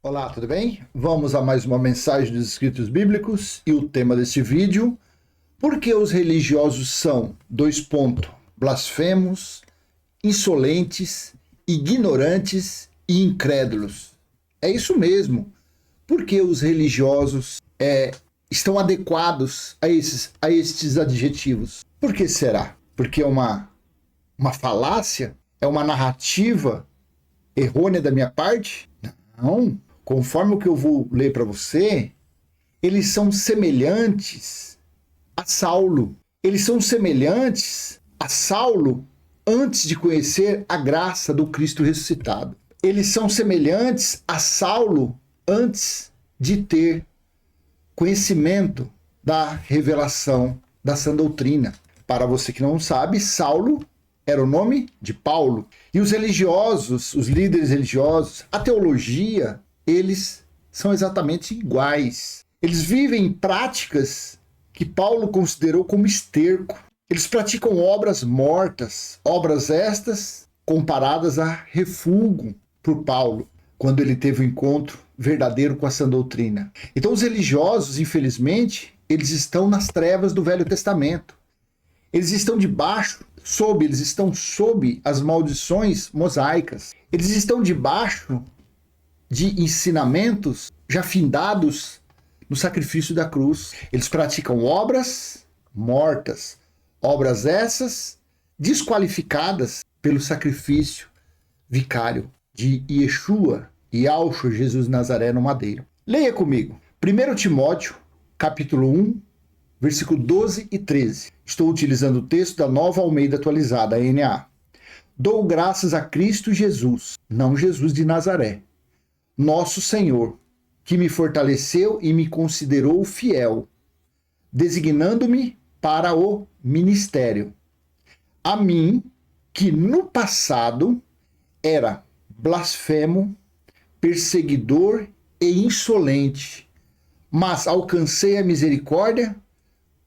Olá, tudo bem? Vamos a mais uma mensagem dos escritos bíblicos e o tema deste vídeo: por que os religiosos são, blasfemos, insolentes, ignorantes e incrédulos? É isso mesmo. Por que os religiosos estão adequados a estes adjetivos? Por que será? Porque é uma falácia? É uma narrativa errônea da minha parte? Não. Conforme o que eu vou ler para você, eles são semelhantes a Saulo. Eles são semelhantes a Saulo antes de conhecer a graça do Cristo ressuscitado. Eles são semelhantes a Saulo antes de ter conhecimento da revelação da sã doutrina. Para você que não sabe, Saulo era o nome de Paulo. E os religiosos, os líderes religiosos, a teologia, eles são exatamente iguais. Eles vivem práticas que Paulo considerou como esterco. Eles praticam obras mortas, obras estas comparadas a refúgio por Paulo, quando ele teve o encontro verdadeiro com a sã doutrina. Então os religiosos, infelizmente, eles estão nas trevas do Velho Testamento. Eles estão eles estão sob as maldições mosaicas. Eles estão debaixo de ensinamentos já findados no sacrifício da cruz. Eles praticam obras mortas, obras essas desqualificadas pelo sacrifício vicário de Yeshua, Jesus de Nazaré no madeiro. Leia comigo. 1 Timóteo, capítulo 1, versículo 12 e 13. Estou utilizando o texto da Nova Almeida Atualizada, a NA. Dou graças a Cristo Jesus, não Jesus de Nazaré, nosso Senhor, que me fortaleceu e me considerou fiel, designando-me para o ministério. A mim, que no passado era blasfemo, perseguidor e insolente, mas alcancei a misericórdia,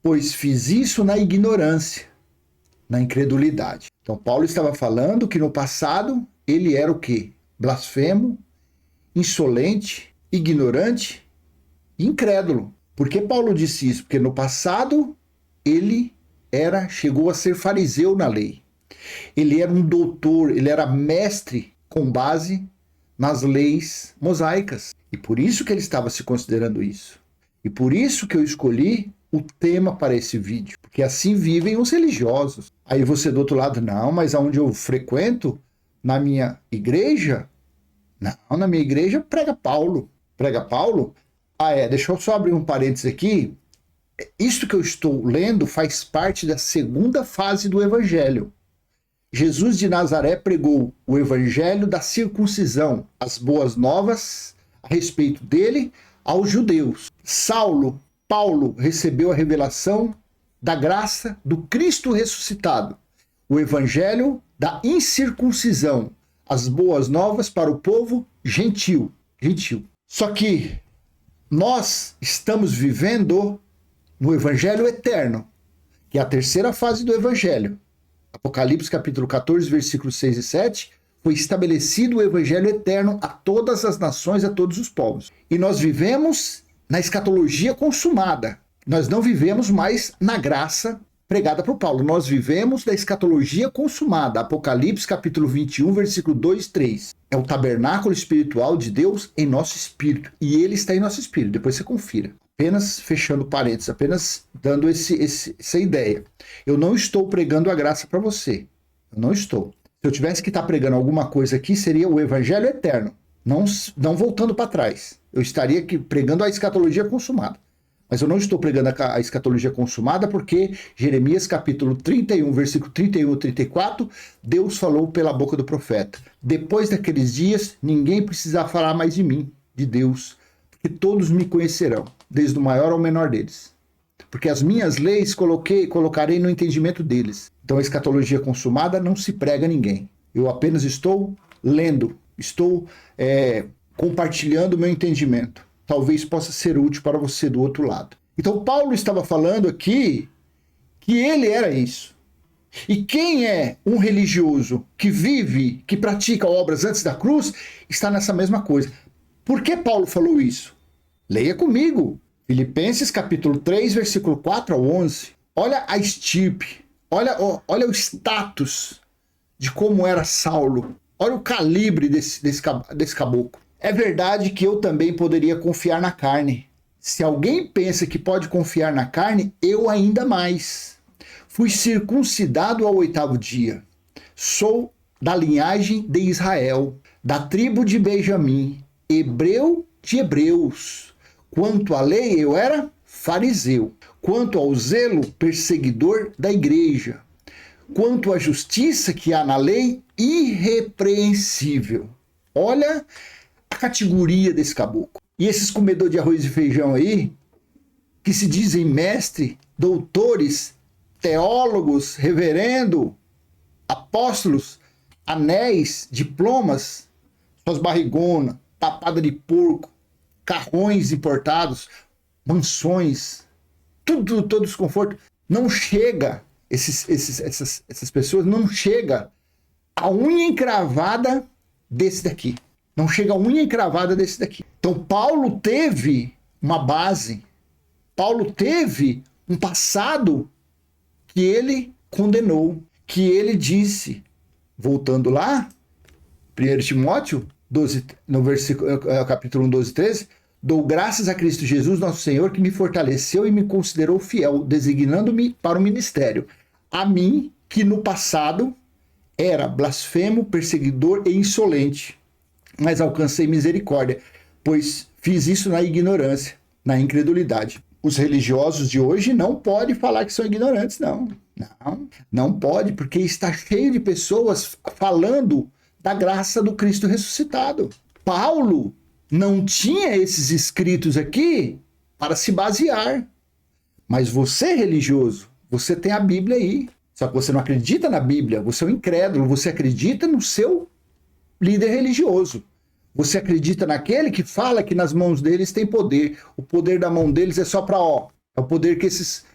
pois fiz isso na ignorância, na incredulidade. Então Paulo estava falando que no passado ele era o quê? Blasfemo, insolente, ignorante e incrédulo. Por que Paulo disse isso? Porque no passado ele chegou a ser fariseu na lei. Ele era um doutor, ele era mestre com base nas leis mosaicas. E por isso que ele estava se considerando isso. E por isso que eu escolhi o tema para esse vídeo. Porque assim vivem os religiosos. Aí você do outro lado, não, mas aonde eu frequento, na minha igreja, não, na minha igreja prega Paulo. Prega Paulo? Deixa eu só abrir um parênteses aqui. Isto que eu estou lendo faz parte da segunda fase do Evangelho. Jesus de Nazaré pregou o Evangelho da circuncisão, as boas novas a respeito dele aos judeus. Paulo recebeu a revelação da graça do Cristo ressuscitado, o Evangelho da incircuncisão, as boas novas para o povo gentil. Só que nós estamos vivendo no Evangelho eterno, que é a terceira fase do Evangelho. Apocalipse capítulo 14, versículos 6 e 7, foi estabelecido o Evangelho eterno a todas as nações, a todos os povos. E nós vivemos na escatologia consumada. Nós não vivemos mais na graça pregada por Paulo. Nós vivemos da escatologia consumada. Apocalipse capítulo 21, versículo 2 e 3. É o tabernáculo espiritual de Deus em nosso espírito. E ele está em nosso espírito. Depois você confira. Apenas fechando parênteses, apenas dando essa ideia. Eu não estou pregando a graça para você. Eu não estou. Se eu tivesse que estar pregando alguma coisa aqui, seria o Evangelho eterno. Não voltando para trás. Eu estaria aqui pregando a escatologia consumada. Mas eu não estou pregando a escatologia consumada porque Jeremias capítulo 31, versículo 31 e 34, Deus falou pela boca do profeta. Depois daqueles dias, ninguém precisará falar mais de mim, de Deus, porque todos me conhecerão, desde o maior ao menor deles. Porque as minhas leis colocarei no entendimento deles. Então a escatologia consumada não se prega a ninguém. Eu apenas estou lendo, estou compartilhando o meu entendimento. Talvez possa ser útil para você do outro lado. Então Paulo estava falando aqui que ele era isso. E quem é um religioso que vive, que pratica obras antes da cruz, está nessa mesma coisa. Por que Paulo falou isso? Leia comigo. Filipenses capítulo 3, versículo 4 ao 11. Olha a estirpe, olha o status de como era Saulo. Olha o calibre desse caboclo. É verdade que eu também poderia confiar na carne. Se alguém pensa que pode confiar na carne, eu ainda mais. Fui circuncidado ao 8º dia. Sou da linhagem de Israel, da tribo de Benjamim, hebreu de hebreus. Quanto à lei, eu era fariseu. Quanto ao zelo, perseguidor da igreja. Quanto à justiça que há na lei, irrepreensível. Olha a categoria desse caboclo. E esses comedores de arroz e feijão aí, que se dizem mestre, doutores, teólogos, reverendo, apóstolos, anéis, diplomas, suas barrigonas, tapada de porco, carrões importados, mansões, todo desconforto. Não chega, essas pessoas não chega a unha encravada desse daqui. Não chega a unha encravada desse daqui. Então Paulo teve uma base, Paulo teve um passado que ele condenou, que ele disse, voltando lá, 1 Timóteo 12, no versículo, capítulo 1, 12, 13, dou graças a Cristo Jesus, nosso Senhor, que me fortaleceu e me considerou fiel, designando-me para o ministério. A mim, que no passado era blasfemo, perseguidor e insolente, mas alcancei misericórdia, pois fiz isso na ignorância, na incredulidade. Os religiosos de hoje não podem falar que são ignorantes, não. Não pode, porque está cheio de pessoas falando da graça do Cristo ressuscitado. Paulo não tinha esses escritos aqui para se basear. Mas você, religioso, você tem a Bíblia aí. Só que você não acredita na Bíblia, você é um incrédulo, você acredita no seu líder religioso. Você acredita naquele que fala que nas mãos deles tem poder. O poder da mão deles é só para é o poder que esses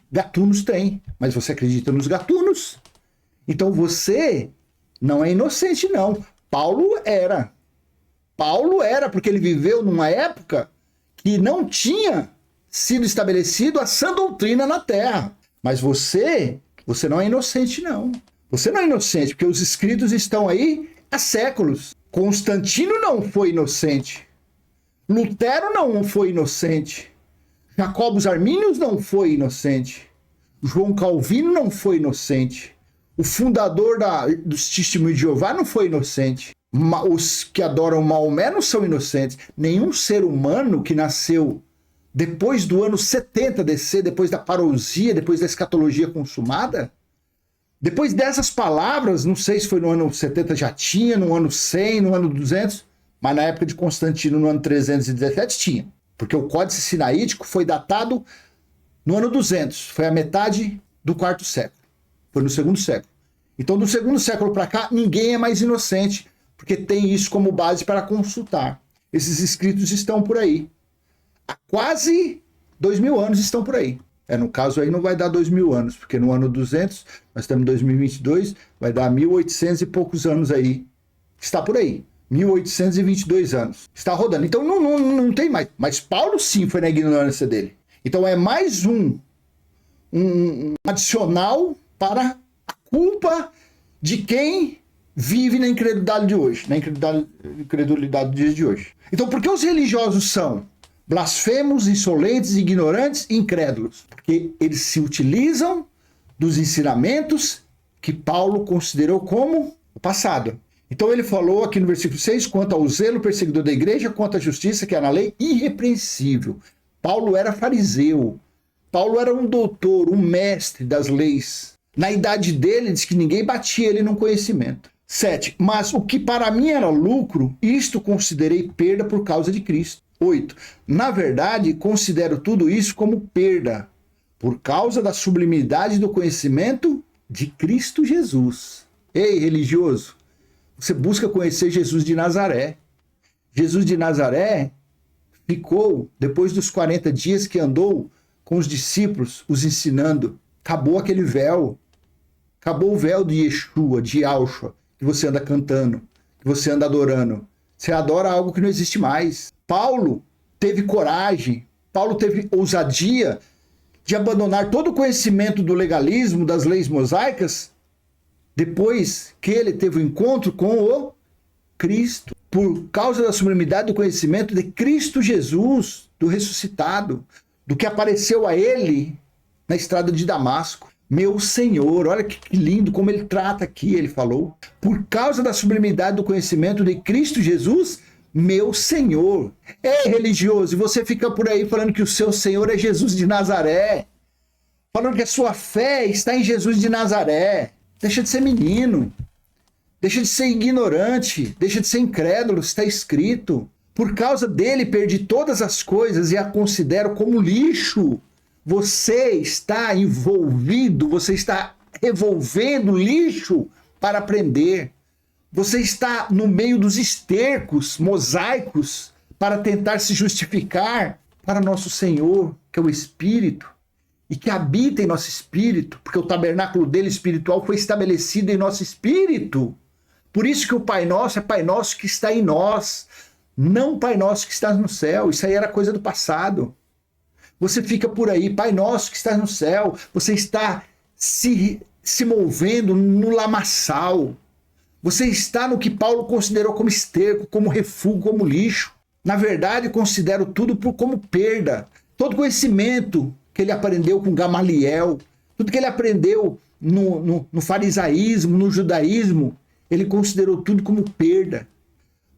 gatunos têm. Mas você acredita nos gatunos? Então você não é inocente, não. Paulo era, porque ele viveu numa época que não tinha sido estabelecido a sã doutrina na terra. Mas você não é inocente, não. Você não é inocente, porque os escritos estão aí há séculos. Constantino não foi inocente. Lutero não foi inocente. Jacobus Arminius não foi inocente. João Calvino não foi inocente. O fundador dos Testemunhos de Jeová não foi inocente. Os que adoram Maomé não são inocentes. Nenhum ser humano que nasceu depois do ano 70 DC, depois da parousia, depois da escatologia consumada, depois dessas palavras, não sei se foi no ano 70 já tinha, no ano 100, no ano 200, mas na época de Constantino, no ano 317, tinha. Porque o Códice Sinaítico foi datado no ano 200, foi a metade do 4º século. Foi no 2º século. Então, do 2º século para cá, ninguém é mais inocente, porque tem isso como base para consultar. Esses escritos estão por aí. Há quase 2000 anos estão por aí. No caso aí não vai dar 2000 anos, porque no ano 200, nós estamos em 2022, vai dar 1800 e poucos anos aí. Está por aí. 1822 anos. Está rodando. Então não tem mais. Mas Paulo sim foi na ignorância dele. Então é mais um adicional para a culpa de quem vive na incredulidade de hoje. Na incredulidade do dia de hoje. Então por que os religiosos são blasfemos, insolentes, ignorantes e incrédulos? Porque eles se utilizam dos ensinamentos que Paulo considerou como o passado. Então ele falou aqui no versículo 6, quanto ao zelo perseguidor da igreja, quanto à justiça que há na lei, irrepreensível. Paulo era fariseu. Paulo era um doutor, um mestre das leis. Na idade dele, diz que ninguém batia ele no conhecimento. 7. Mas o que para mim era lucro, isto considerei perda por causa de Cristo. 8. Na verdade, considero tudo isso como perda, por causa da sublimidade do conhecimento de Cristo Jesus. Ei, religioso, você busca conhecer Jesus de Nazaré. Jesus de Nazaré ficou, depois dos 40 dias que andou com os discípulos, os ensinando, acabou aquele véu. Acabou o véu de Yeshua, de Yahshua, que você anda cantando, que você anda adorando. Você adora algo que não existe mais. Paulo teve coragem, Paulo teve ousadia de abandonar todo o conhecimento do legalismo, das leis mosaicas, depois que ele teve o encontro com o Cristo, por causa da sublimidade do conhecimento de Cristo Jesus, do ressuscitado, do que apareceu a ele na estrada de Damasco. Meu Senhor, olha que lindo como ele trata aqui, ele falou. Por causa da sublimidade do conhecimento de Cristo Jesus, meu Senhor. Ei, religioso, e você fica por aí falando que o seu Senhor é Jesus de Nazaré, falando que a sua fé está em Jesus de Nazaré. Deixa de ser menino, deixa de ser ignorante, deixa de ser incrédulo, está escrito. Por causa dele perdi todas as coisas e a considero como lixo. Você está envolvido, você está revolvendo lixo para aprender. Você está no meio dos estercos mosaicos para tentar se justificar para nosso Senhor, que é o Espírito, e que habita em nosso espírito, porque o tabernáculo dele espiritual foi estabelecido em nosso espírito. Por isso que o Pai Nosso é Pai Nosso que está em nós, não Pai Nosso que está no céu. Isso aí era coisa do passado. Você fica por aí, Pai Nosso que está no céu, você está se movendo no lamaçal. Você está no que Paulo considerou como esterco, como refúgio, como lixo. Na verdade, considero tudo como perda. Todo conhecimento que ele aprendeu com Gamaliel, tudo que ele aprendeu no farisaísmo, no judaísmo, ele considerou tudo como perda.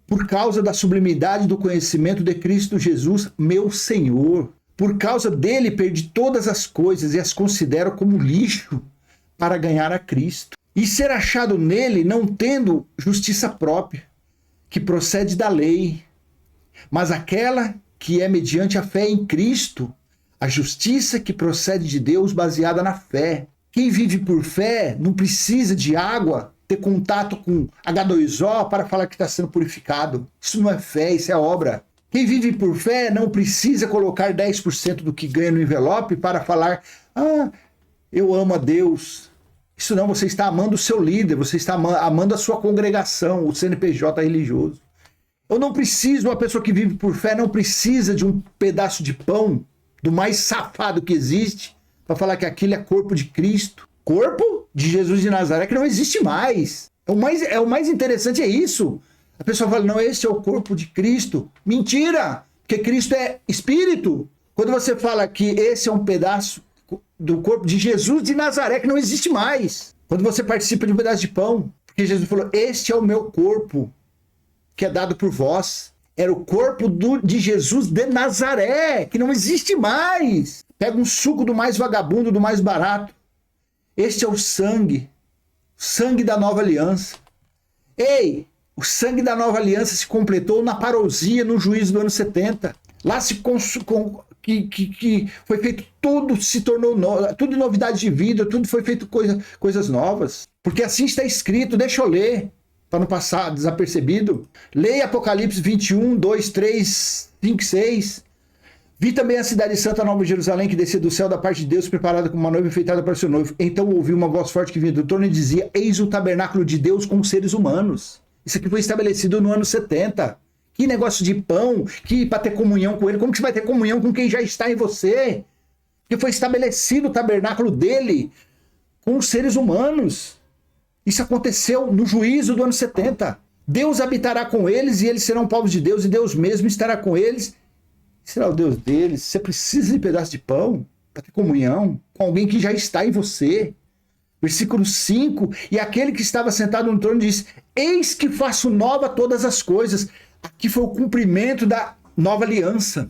Por causa da sublimidade do conhecimento de Cristo Jesus, meu Senhor. Por causa dele, perdi todas as coisas e as considero como lixo para ganhar a Cristo. E ser achado nele não tendo justiça própria, que procede da lei, mas aquela que é mediante a fé em Cristo, a justiça que procede de Deus baseada na fé. Quem vive por fé não precisa de água, ter contato com H2O para falar que está sendo purificado. Isso não é fé, isso é obra. Quem vive por fé não precisa colocar 10% do que ganha no envelope para falar, eu amo a Deus. Isso não, você está amando o seu líder, você está amando a sua congregação, o CNPJ religioso. Eu não preciso, uma pessoa que vive por fé não precisa de um pedaço de pão, do mais safado que existe, para falar que aquilo é corpo de Cristo. Corpo de Jesus de Nazaré que não existe mais. O mais interessante é isso. A pessoa fala, não, esse é o corpo de Cristo. Mentira! Porque Cristo é Espírito. Quando você fala que esse é um pedaço do corpo de Jesus de Nazaré que não existe mais. Quando você participa de um pedaço de pão, porque Jesus falou, este é o meu corpo que é dado por vós. Era o corpo de Jesus de Nazaré, que não existe mais. Pega um suco do mais vagabundo, do mais barato. Este é o sangue da nova aliança. Ei, o sangue da nova aliança se completou na parousia, no juízo do ano 70. Lá que foi feito tudo, se tornou tudo novidade de vida, tudo foi feito coisas novas. Porque assim está escrito, deixa eu ler, para não passar desapercebido. Leia Apocalipse 21, 2, 3, 5, 6. Vi também a cidade santa, Nova Jerusalém, que descia do céu da parte de Deus, preparada como uma noiva enfeitada para o seu noivo. Então ouvi uma voz forte que vinha do trono e dizia, eis o tabernáculo de Deus com os seres humanos. Isso aqui foi estabelecido no ano 70. Que negócio de pão, que para ter comunhão com ele, como que você vai ter comunhão com quem já está em você? Porque foi estabelecido o tabernáculo dele com os seres humanos. Isso aconteceu no juízo do ano 70. Deus habitará com eles e eles serão povos de Deus e Deus mesmo estará com eles. Será o Deus deles. Você precisa de pedaço de pão para ter comunhão com alguém que já está em você. Versículo 5. E aquele que estava sentado no trono disse, eis que faço nova todas as coisas. Aqui foi o cumprimento da nova aliança.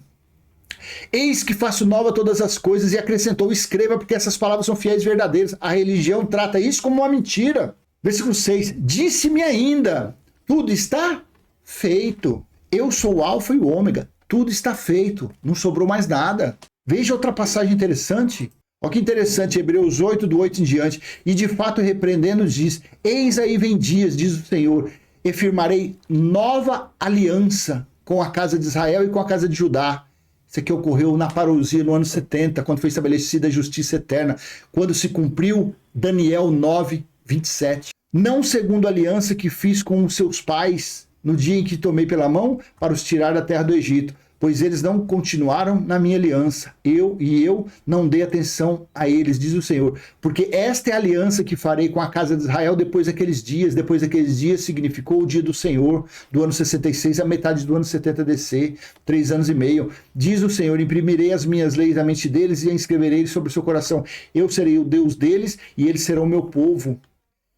Eis que faço nova todas as coisas, e acrescentou, escreva, porque essas palavras são fiéis e verdadeiras. A religião trata isso como uma mentira. Versículo 6, disse-me ainda, tudo está feito. Eu sou o alfa e o ômega, tudo está feito, não sobrou mais nada. Veja outra passagem interessante. Olha que interessante, Hebreus 8, do 8 em diante. E de fato, repreendendo, diz, eis aí vem dias, diz o Senhor, e firmarei nova aliança com a casa de Israel e com a casa de Judá. Isso aqui ocorreu na parousia no ano 70, quando foi estabelecida a justiça eterna, quando se cumpriu Daniel 9, 27. Não segundo a aliança que fiz com os seus pais, no dia em que tomei pela mão para os tirar da terra do Egito, pois eles não continuaram na minha aliança. Eu não dei atenção a eles, diz o Senhor. Porque esta é a aliança que farei com a casa de Israel depois daqueles dias. Depois daqueles dias significou o dia do Senhor, do ano 66, a metade do ano 70 DC, 3 anos e meio. Diz o Senhor, imprimirei as minhas leis na mente deles e as escreverei sobre o seu coração. Eu serei o Deus deles e eles serão o meu povo.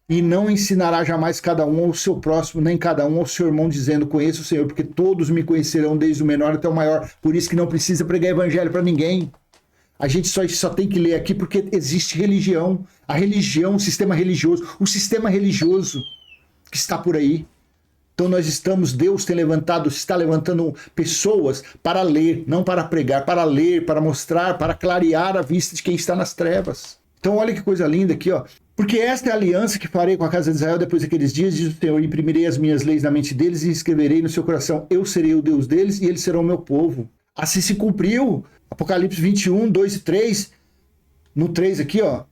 E não ensinará jamais cada um ao seu próximo, nem cada um ao seu irmão, dizendo, conheço o Senhor, porque todos me conhecerão, desde o menor até o maior. Por isso que não precisa pregar evangelho para ninguém. A gente só tem que ler aqui porque existe religião. A religião, o sistema religioso que está por aí. Então Deus está levantando pessoas para ler, não para pregar, para ler, para mostrar, para clarear a vista de quem está nas trevas. Então olha que coisa linda aqui, ó. Porque esta é a aliança que farei com a casa de Israel depois daqueles dias, diz o Senhor, imprimirei as minhas leis na mente deles e escreverei no seu coração. Eu serei o Deus deles e eles serão o meu povo. Assim se cumpriu. Apocalipse 21, 2 e 3. No 3 aqui, ó.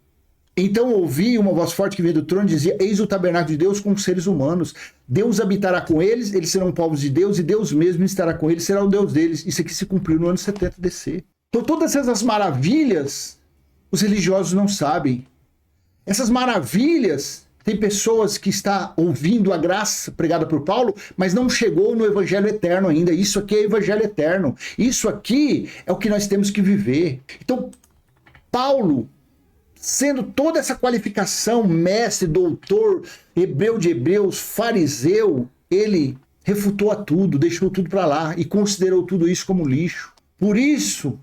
Então ouvi uma voz forte que veio do trono e dizia, eis o tabernáculo de Deus com os seres humanos. Deus habitará com eles, eles serão povos de Deus e Deus mesmo estará com eles, será o Deus deles. Isso aqui se cumpriu no ano 70 DC. Então todas essas maravilhas os religiosos não sabem. Essas maravilhas, tem pessoas que estão ouvindo a graça pregada por Paulo, mas não chegou no evangelho eterno ainda. Isso aqui é evangelho eterno. Isso aqui é o que nós temos que viver. Então, Paulo, sendo toda essa qualificação, mestre, doutor, hebreu de hebreus, fariseu, ele refutou a tudo, deixou tudo para lá e considerou tudo isso como lixo. Por isso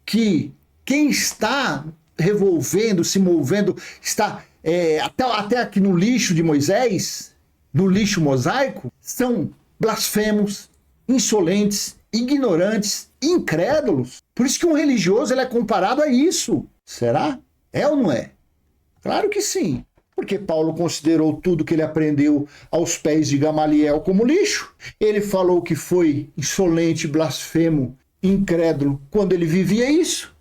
que quem está revolvendo, se movendo, está até aqui no lixo de Moisés, no lixo mosaico, são blasfemos, insolentes, ignorantes, incrédulos. Por isso que um religioso ele é comparado a isso. Será? É ou não é? Claro que sim. Porque Paulo considerou tudo que ele aprendeu aos pés de Gamaliel como lixo. Ele falou que foi insolente, blasfemo, incrédulo quando ele vivia isso.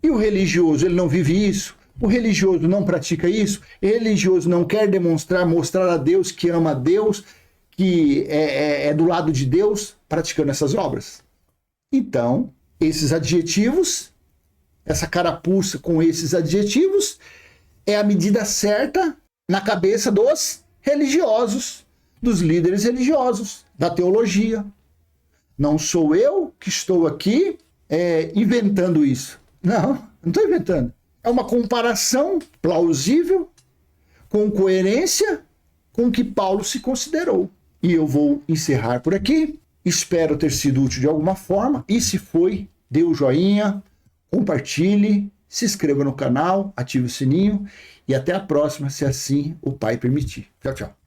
E o religioso, ele não vive isso? O religioso não pratica isso? O religioso não quer mostrar a Deus que ama a Deus, que é do lado de Deus, praticando essas obras? Então, esses adjetivos, essa carapuça com esses adjetivos, é a medida certa na cabeça dos religiosos, dos líderes religiosos, da teologia. Não sou eu que estou aqui inventando isso. Não estou inventando. É uma comparação plausível, com coerência com o que Paulo se considerou. E eu vou encerrar por aqui. Espero ter sido útil de alguma forma. E se foi, dê o joinha, compartilhe, se inscreva no canal, ative o sininho. E até a próxima, se assim o Pai permitir. Tchau, tchau.